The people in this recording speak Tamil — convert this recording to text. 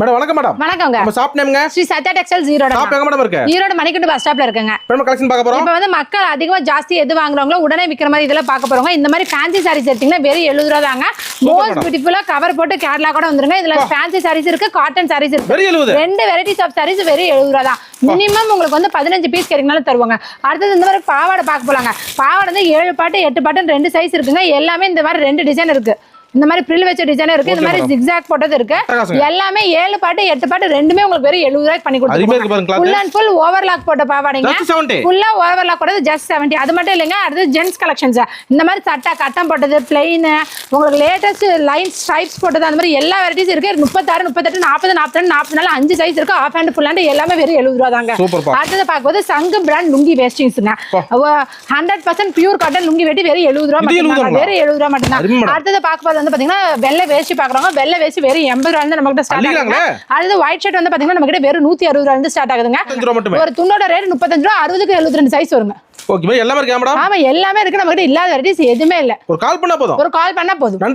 மேடம் வணக்கம் மேடம். வணக்கங்க. நம்ம ஷாப் நேம்ங்க ஸ்ரீ சத்யா டெக்ஸ்டைல்ஸ் ஈரோடு. ஷாப் எங்க மேடம் இருக்கு? ஈரோடு மணிக்கட்டு பஸ் ஸ்டாப்ல இருக்குங்க. நம்ம கலெக்ஷன் பார்க்க போறோம். இப்போ வந்து மக்கள் அதிகமா ஜாஸ்தி எது வாங்குறவங்களோ உடனே விக்கிற மாதிரி இதெல்லாம் பார்க்க போறோம். இந்த மாதிரி ஃபேன்சி சாரீஸ் எடுத்தீங்கன்னா வெறும் 70 ரூபாய் தாங்க. மோஸ்ட் பியூட்டிஃபுல்லா கவர் போட்டு கேட்லாக் கூட வந்துருங்க. இதுல ஃபேன்சி சாரீஸ் இருக்கு, காட்டன் சாரீஸ் இருக்கு. வெறும் 70. ரெண்டு வெரைட்டிஸ் ஆஃப் சாரீஸ் வெறும் 70 ரூபாய் தான். மினிமம் உங்களுக்கு வந்து 15 பீஸ் கேட்டிங்கனாலும் தருவாங்க. அடுத்தது இந்த மாதிரி பாவாடை பார்க்க போலாங்க. பாவாடை வந்து 7 பாட்டு 8 பாட்டு 2 சைஸ் இருக்குங்க. எல்லாமே இந்த மாதிரி 2 டிசைன் இருக்கு. இந்த மாதிரி ஃப்ரில் வச்ச டிசைன் இருக்கு. இந்த மாதிரி ஜிக்ஸாக் போட்டது இருக்கு. எல்லாமே 7 பாட்டு 8 பாட்டு ரெண்டுமே உங்களுக்கு வெறும் 70 ரூபாய்க்கு பண்ணி கொடுத்துருக்கோம். ஃபுல் அண்ட் ஃபுல் ஓவர்லாக் போட்ட பாவாடைங்க. ஃபுல்லா ஓவர்லாக் போட்டது ஜஸ்ட் 70. அது மட்டும் இல்லைங்க. அடுத்து ஜென்ஸ் கலெக்ஷன்ஸ். இந்த மாதிரி சட்டை கட்டம் போட்டது, பிளைன், உங்களுக்கு லேட்டஸ்ட் லைன் ஸ்ட்ரைப்ஸ் போட்டது, அந்த மாதிரி எல்லா வெரைட்டிஸ் இருக்கு. 36 38 40 42 44 5 சைஸ் இருக்கு. ஆஃப் ஹேண்ட் ஃபுல் ஹேண்ட் எல்லாமே வெறும் 70 ரூபாய் தாங்க. அடுத்தது பார்க்கும்போது சங்கு பிராண்ட் லுங்கி வேஸ்டிங்ஸ்ங்க. 100% பியூர் காட்டன் லுங்கி வெட்டி வெறும் 70 ரூபாய் மட்டும். வெறும் 70 ரூபாய் மட்டும் தான். அடுத்தது பார்க்கும்போது வந்து பாத்தீங்கன்னா வெள்ளை வேஷ்டி பாக்குறவங்க வெள்ளை வேஷ்டி வெறும் 80 ரூபாயில இருந்து நமக்கு ஸ்டார்ட் ஆகுது. அடுத்து ஒயிட் ஷர்ட் வந்து பாத்தீங்கன்னா நமக்கு வெறும் 160 ரூபாயில இருந்து ஸ்டார்ட் ஆகுதுங்க. ஒரு துண்டோட ரேட் 35 ரூபாய். 60க்கு 72 சைஸ் வருங்க. ஓகே பை எல்லாமே இருக்கு மேடம். ஆமா எல்லாமே இருக்கு. நமக்கு இல்லாத வெரைட்டிஸ் எதுவுமே இல்ல. ஒரு கால் பண்ணா போதும். நன்றி.